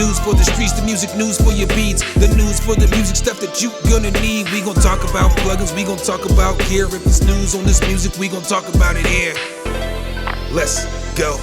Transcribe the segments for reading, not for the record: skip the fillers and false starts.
news for the streets, the music news for your beats, the news for the music stuff that you gonna need. We gon' talk about plugins, we gon' talk about gear. If it's news on this music, we gon' talk about it here. Let's go.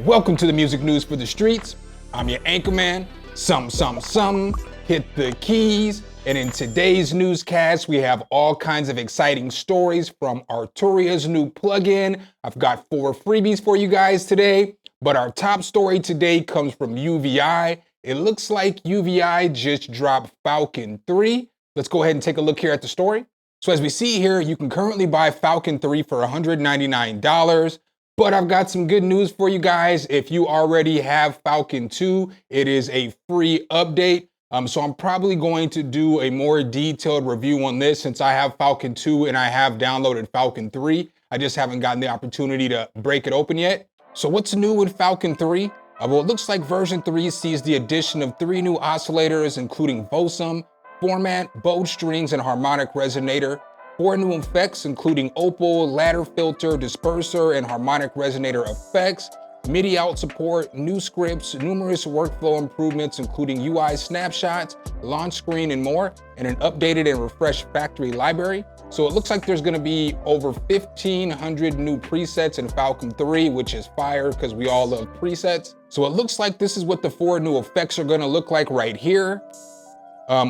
Welcome to the music news for the streets. I'm your anchorman, SumnSumnSumn. Hit the keys. And in today's newscast, we have all kinds of exciting stories from Arturia's new plugin. I've got 4 freebies for you guys today, but our top story today comes from UVI. It looks like UVI just dropped Falcon 3. Let's go ahead and take a look here at the story. So as we see here, you can currently buy Falcon 3 for $199. But I've got some good news for you guys. If you already have Falcon 2, it is a free update. So I'm probably going to do a more detailed review on this since I have Falcon 2 and I have downloaded Falcon 3. I just haven't gotten the opportunity to break it open yet. So what's new with Falcon 3? Well, it looks like version 3 sees the addition of 3 new oscillators, including Bosum, format, bowed strings, and harmonic resonator. 4 new effects, including opal, ladder filter, disperser, and harmonic resonator effects. MIDI out support, new scripts, numerous workflow improvements, including UI snapshots, launch screen, and more, and an updated and refreshed factory library. So it looks like there's gonna be over 1,500 new presets in Falcon 3, which is fire because we all love presets. So it looks like this is what the 4 new effects are gonna look like right here.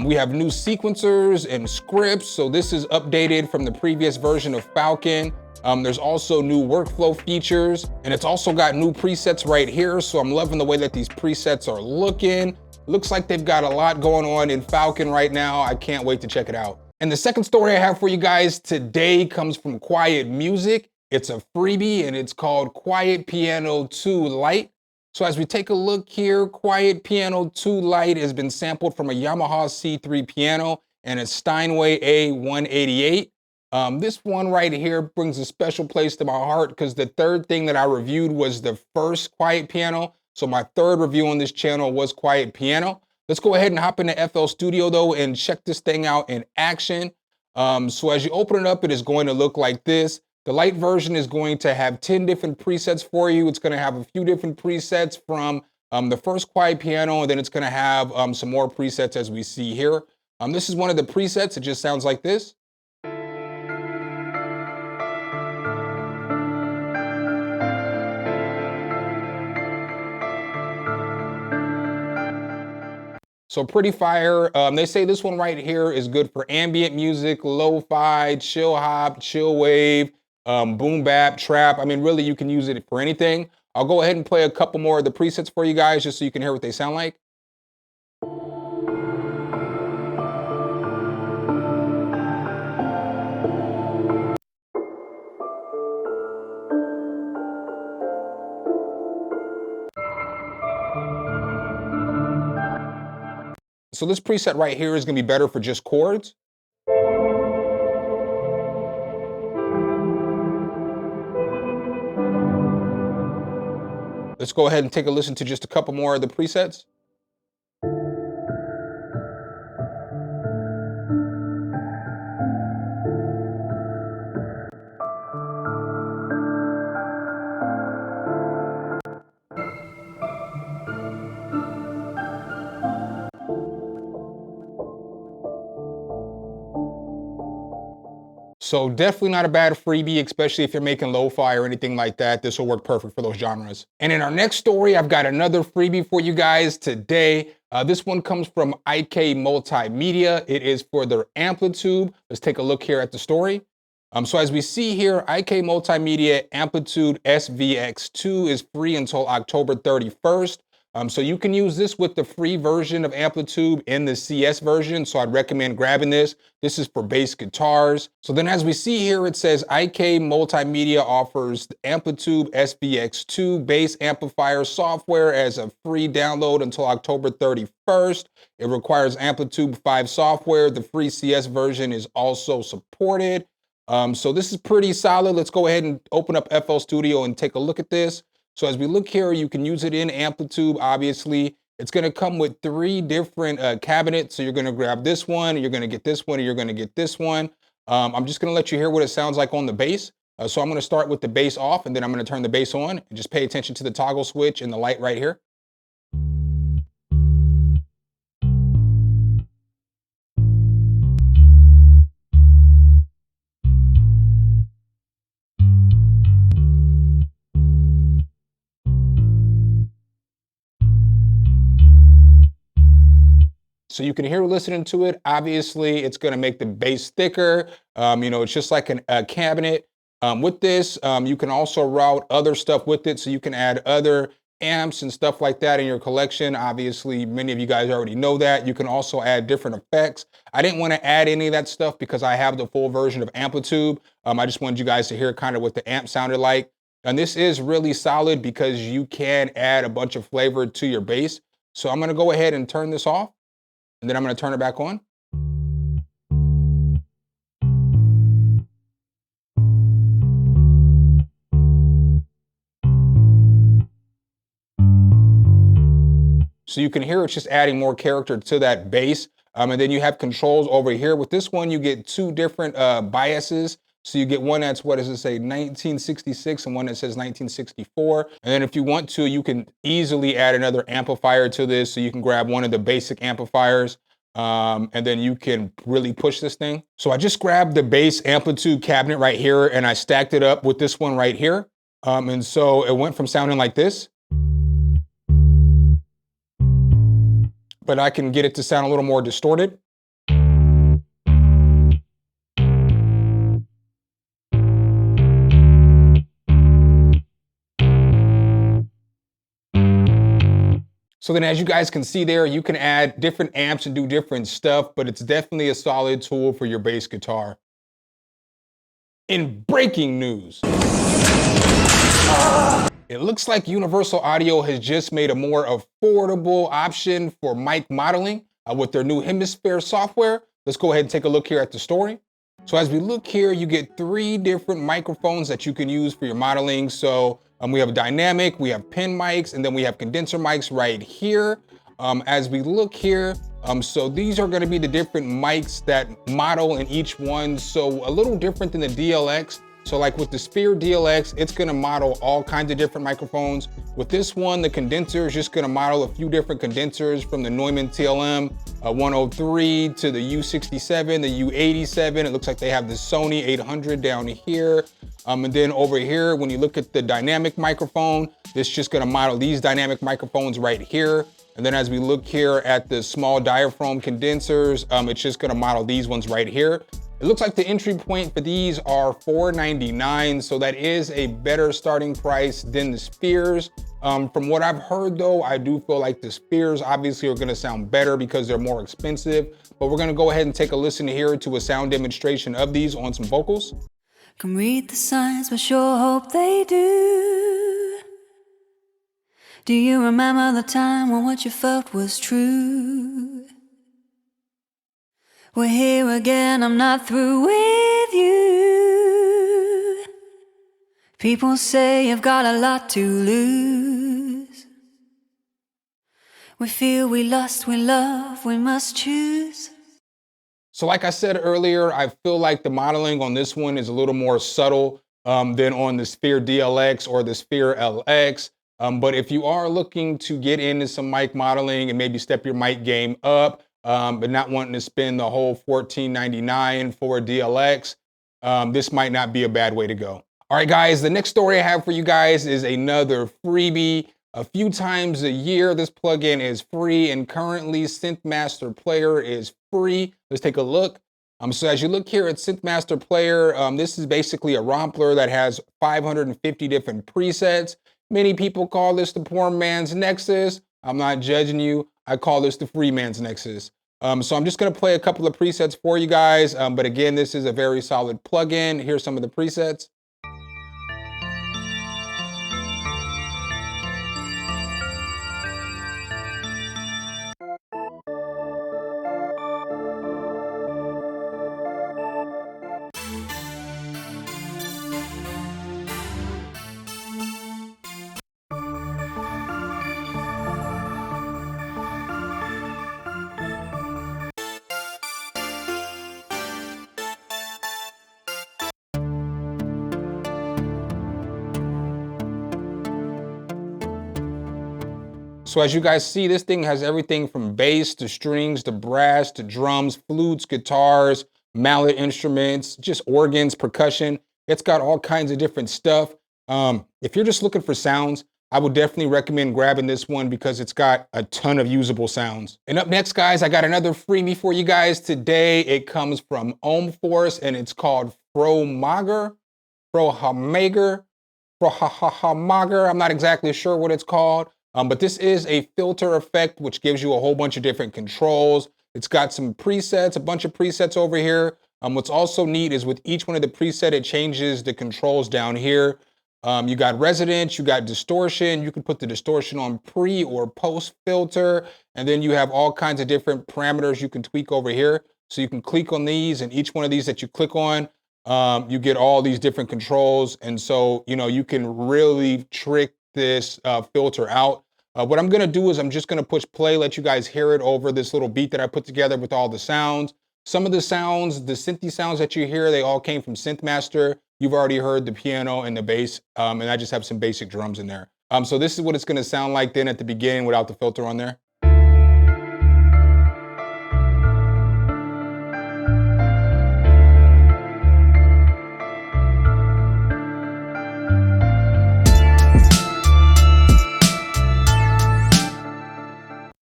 We have new sequencers and scripts. So this is updated from the previous version of Falcon. There's also new workflow features, and it's also got new presets right here. So I'm loving the way that these presets are looking. Looks like they've got a lot going on in Falcon right now. I can't wait to check it out. And the second story I have for you guys today comes from Quiet Music. It's a freebie and it's called Quiet Piano 2 Lite. So as we take a look here, Quiet Piano 2 Lite has been sampled from a Yamaha C3 piano and a Steinway A188. This one right here brings a special place to my heart because the third thing that I reviewed was the first Quiet Piano. So my third review on this channel was Quiet Piano. Let's go ahead and hop into FL Studio though and check this thing out in action. So as you open it up, it is going to look like this. The Lite version is going to have 10 different presets for you. It's going to have a few different presets from the first Quiet Piano, and then it's going to have some more presets as we see here. This is one of the presets. It just sounds like this. So pretty fire. They say this one right here is good for ambient music, lo-fi, chill hop, chill wave, boom bap, trap. I mean, really, you can use it for anything. I'll go ahead and play a couple more of the presets for you guys just so you can hear what they sound like. So this preset right here is gonna be better for just chords. Let's go ahead and take a listen to just a couple more of the presets. So definitely not a bad freebie, especially if you're making lo-fi or anything like that. This will work perfect for those genres. And in our next story, I've got another freebie for you guys today. This one comes from IK Multimedia. It is for their Amplitude. Let's take a look here at the story. So as we see here, IK Multimedia Amplitude SVX2 is free until October 31st. So you can use this with the free version of Amplitude in the CS version. So I'd recommend grabbing this. This is for bass guitars. So then as we see here, it says IK Multimedia offers Amplitude SVX2 bass amplifier software as a free download until October 31st. It requires Amplitude 5 software. The free CS version is also supported. So this is pretty solid. Let's go ahead and open up FL Studio and take a look at this. So as we look here, you can use it in Amplitude, obviously. It's gonna come with 3 different cabinets. So you're gonna grab this one, you're gonna get this one, and you're gonna get this one. I'm just gonna let you hear what it sounds like on the bass. So I'm gonna start with the bass off, and then I'm gonna turn the bass on, and just pay attention to the toggle switch and the light right here. So you can hear listening to it. Obviously, it's gonna make the bass thicker. It's just like a cabinet. With this, you can also route other stuff with it. So you can add other amps and stuff like that in your collection. Obviously, many of you guys already know that. You can also add different effects. I didn't want to add any of that stuff because I have the full version of Amplitude. I just wanted you guys to hear kind of what the amp sounded like. And this is really solid because you can add a bunch of flavor to your bass. So I'm gonna go ahead and turn this off, and then I'm gonna turn it back on. So you can hear it's just adding more character to that bass. And then you have controls over here. With this one, you get two different biases. So you get one that's, what does it say, 1966, and one that says 1964. And then if you want to, you can easily add another amplifier to this. So you can grab one of the basic amplifiers, and then you can really push this thing. So I just grabbed the bass Amplitude cabinet right here, and I stacked it up with this one right here. And so it went from sounding like this, but I can get it to sound a little more distorted. So then, as you guys can see there, you can add different amps and do different stuff, but it's definitely a solid tool for your bass guitar. In breaking news, it looks like Universal Audio has just made a more affordable option for mic modeling with their new Hemisphere software. Let's go ahead and take a look here at the story. So as we look here, you get 3 different microphones that you can use for your modeling. So we have dynamic, we have pin mics, and then we have condenser mics right here. As we look here, so these are gonna be the different mics that model in each one. So a little different than the DLX. So like with the Sphere DLX, it's gonna model all kinds of different microphones. With this one, the condenser is just gonna model a few different condensers from the Neumann TLM 103 to the U67, the U87. It looks like they have the Sony 800 down here. And then over here, when you look at the dynamic microphone, it's just gonna model these dynamic microphones right here. And then as we look here at the small diaphragm condensers, it's just gonna model these ones right here. It looks like the entry point for these are $499, so that is a better starting price than the Spheres. From what I've heard though, I do feel like the Spheres obviously are gonna sound better because they're more expensive, but we're gonna go ahead and take a listen here to a sound demonstration of these on some vocals. Can read the signs, but sure hope they do. Do you remember the time when what you felt was true? We're here again, I'm not through with you. People say you've got a lot to lose. We feel, we lust, we love, we must choose. So like I said earlier, I feel like the modeling on this one is a little more subtle than on the Sphere DLX or the Sphere LX. But if you are looking to get into some mic modeling and maybe step your mic game up, but not wanting to spend the whole $14.99 for a DLX, this might not be a bad way to go. All right, guys, the next story I have for you guys is another freebie. A few times a year, this plugin is free, and currently SynthMaster Player is free. Let's take a look. So as you look here at SynthMaster Player, this is basically a Rompler that has 550 different presets. Many people call this the poor man's Nexus. I'm not judging you. I call this the free man's Nexus. So I'm just gonna play a couple of presets for you guys. But again, this is a very solid plugin. Here's some of the presets. So as you guys see, this thing has everything from bass to strings to brass to drums, flutes, guitars, mallet instruments, just organs, percussion. It's got all kinds of different stuff. If you're just looking for sounds, I would definitely recommend grabbing this one because it's got a ton of usable sounds. And up next, guys, I got another freebie for you guys today. It comes from Ohmforce and it's called Frohmager. I'm not exactly sure what it's called, but this is a filter effect which gives you a whole bunch of different controls. It's got some presets, a bunch of presets over here. What's also neat is with each one of the preset, it changes the controls down here. You got resonance, you got distortion. You can put the distortion on pre or post filter, and then you have all kinds of different parameters you can tweak over here. So you can click on these, and each one of these that you click on, you get all these different controls. And so, you can really trick this filter out. What I'm gonna do is I'm just gonna push play, let you guys hear it over this little beat that I put together with all the sounds. Some of the sounds, the synthy sounds that you hear, they all came from SynthMaster. You've already heard the piano and the bass, and I just have some basic drums in there. So this is what it's gonna sound like then at the beginning without the filter on there.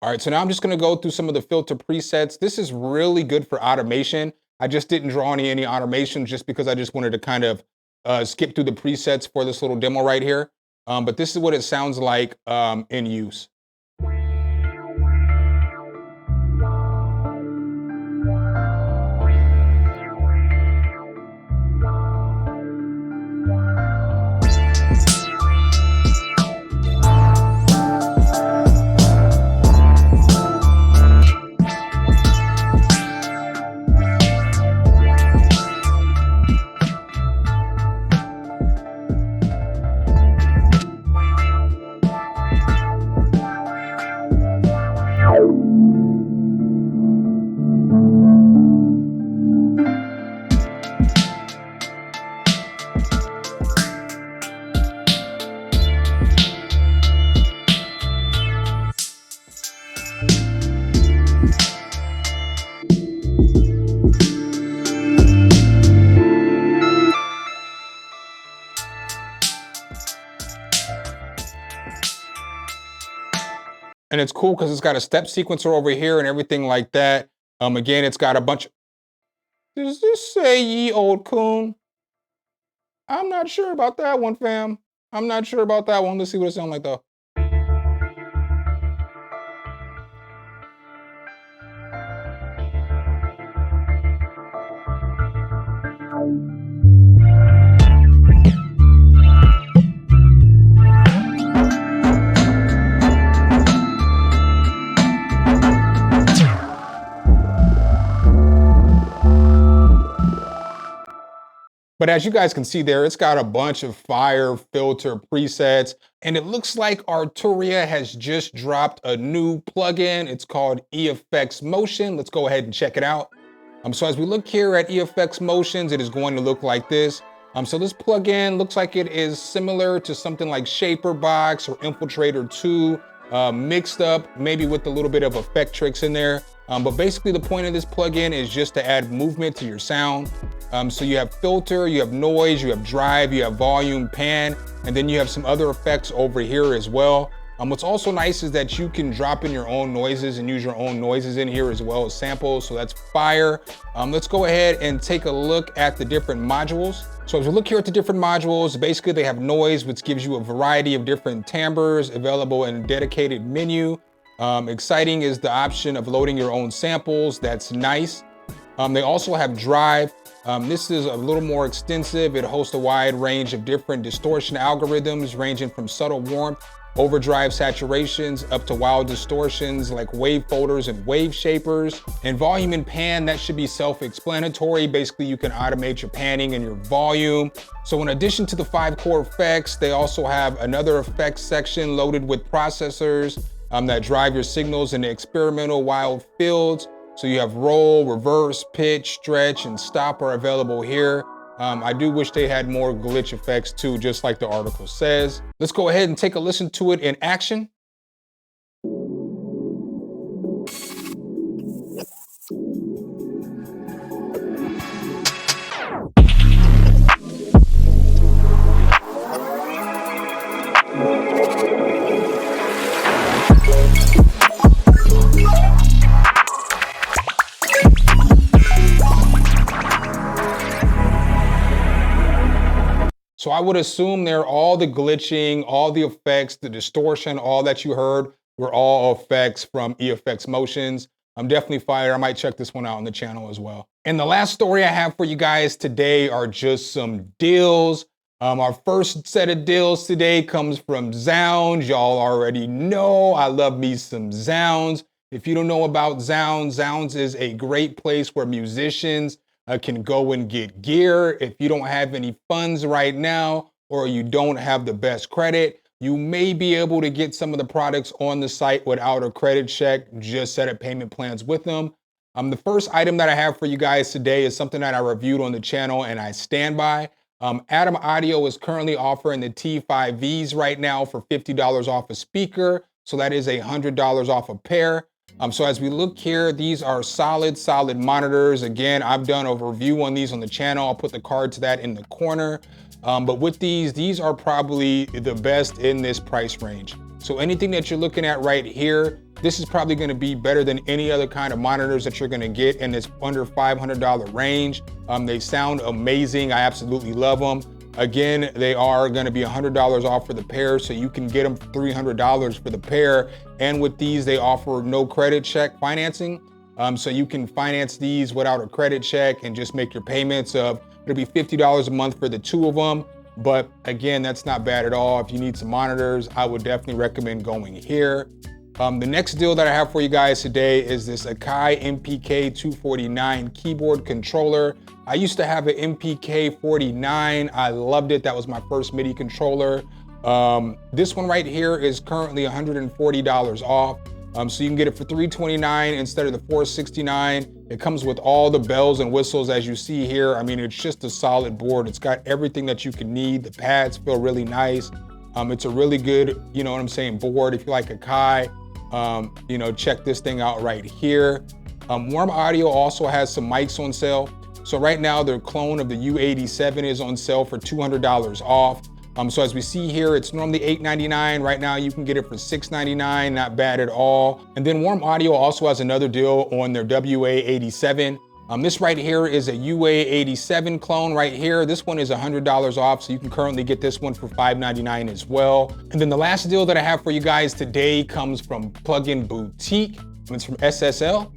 All right, so now I'm just gonna go through some of the filter presets. This is really good for automation. I just didn't draw any automation just because I just wanted to kind of skip through the presets for this little demo right here. But this is what it sounds like in use. And it's cool because it's got a step sequencer over here and everything like that. Again, it's got a bunch of... Does this say ye old coon? I'm not sure about that one, fam. I'm not sure about that one. Let's see what it sounds like though. But as you guys can see there, it's got a bunch of fire filter presets, and it looks like Arturia has just dropped a new plugin. It's called eFX Motion. Let's go ahead and check it out. So as we look here at eFX Motions, it is going to look like this. So this plugin looks like it is similar to something like Shaperbox or Infiltrator 2, mixed up maybe with a little bit of Effectrix in there. But basically the point of this plugin is just to add movement to your sound. So you have filter, you have noise, you have drive, you have volume, pan, and then you have some other effects over here as well. What's also nice is that you can drop in your own noises and use your own noises in here as well as samples, so that's fire. Let's go ahead and take a look at the different modules. So as we look here at the different modules, basically they have noise, which gives you a variety of different timbres available in a dedicated menu. Exciting is the option of loading your own samples. That's nice. They also have drive. This is a little more extensive. It hosts a wide range of different distortion algorithms ranging from subtle warmth, overdrive saturations, up to wild distortions like wave folders and wave shapers. And volume and pan, that should be self-explanatory. Basically, you can automate your panning and your volume. So in addition to the 5 core effects, they also have another effects section loaded with processors that drive your signals into experimental wild fields. So you have roll, reverse, pitch, stretch, and stop are available here. I do wish they had more glitch effects too, just like the article says. Let's go ahead and take a listen to it in action. I would assume all the glitching, all the effects, the distortion, all that you heard were all effects from EFX Motions. I'm definitely fire. I might check this one out on the channel as well. And the last story I have for you guys today are just some deals. Our first set of deals today comes from Zounds. Y'all already know I love me some Zounds. If you don't know about Zounds, Zounds is a great place where musicians can go and get gear. If you don't have any funds right now, or you don't have the best credit, you may be able to get some of the products on the site without a credit check. Just set up payment plans with them. The first item that I have for you guys today is something that I reviewed on the channel and I stand by. Atom Audio is currently offering the T5Vs right now for $50 off a speaker. So that is $100 off a pair. So as we look here, these are solid monitors. Again, I've done a review on these on the channel. I'll put the card to that in the corner. But with these are probably the best in this price range. So anything that you're looking at right here, this is probably gonna be better than any other kind of monitors that you're gonna get in this under $500 range. They sound amazing. I absolutely love them. Again, they are gonna be $100 off for the pair, so you can get them for $300 for the pair. And with these, they offer no credit check financing. So you can finance these without a credit check and just make your payments of, it'll be $50 a month for the two of them. But again, that's not bad at all. If you need some monitors, I would definitely recommend going here. The next deal that I have for you guys today is this Akai MPK 249 keyboard controller. I used to have an MPK 49. I loved it. That was my first MIDI controller. This one right here is currently $140 off. So you can get it for $329 instead of the $469. It comes with all the bells and whistles as you see here. I mean, it's just a solid board. It's got everything that you can need. The pads feel really nice. It's a really good, you know what I'm saying, board. If you like Akai, you know, check this thing out right here. Warm Audio also has some mics on sale. So right now their clone of the U87 is on sale for $200 off. So as we see here, it's normally $899. Right now you can get it for $699, not bad at all. And then Warm Audio also has another deal on their WA87. This right here is a UA87 clone right here. This one is $100 off, so you can currently get this one for $599 as well. And then the last deal that I have for you guys today comes from Plugin Boutique. It's from SSL.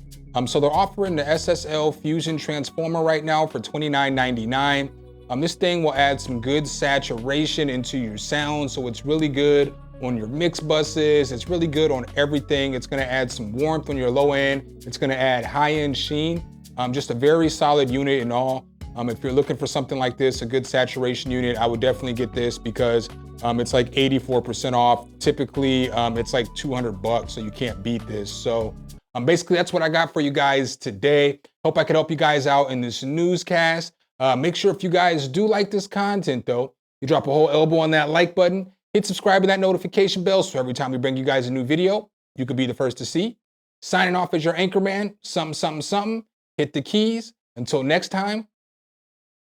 So they're offering the SSL Fusion Transformer right now for $29.99. This thing will add some good saturation into your sound, so it's really good on your mix buses. It's really good on everything. It's gonna add some warmth on your low end. It's gonna add high-end sheen. Just a very solid unit in all. If you're looking for something like this, a good saturation unit, I would definitely get this because it's like 84% off. Typically, it's like 200 bucks, so you can't beat this. So basically, that's what I got for you guys today. Hope I could help you guys out in this newscast. Make sure if you guys do like this content though, you drop a whole elbow on that like button, hit subscribe and that notification bell so every time we bring you guys a new video, you could be the first to see. Signing off as your anchorman, SumnSumnSumn. Hit the keys. Until next time,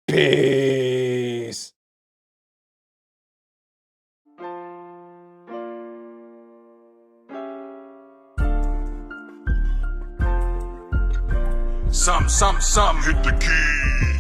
peace. SumnSumnSumn, hit the keys.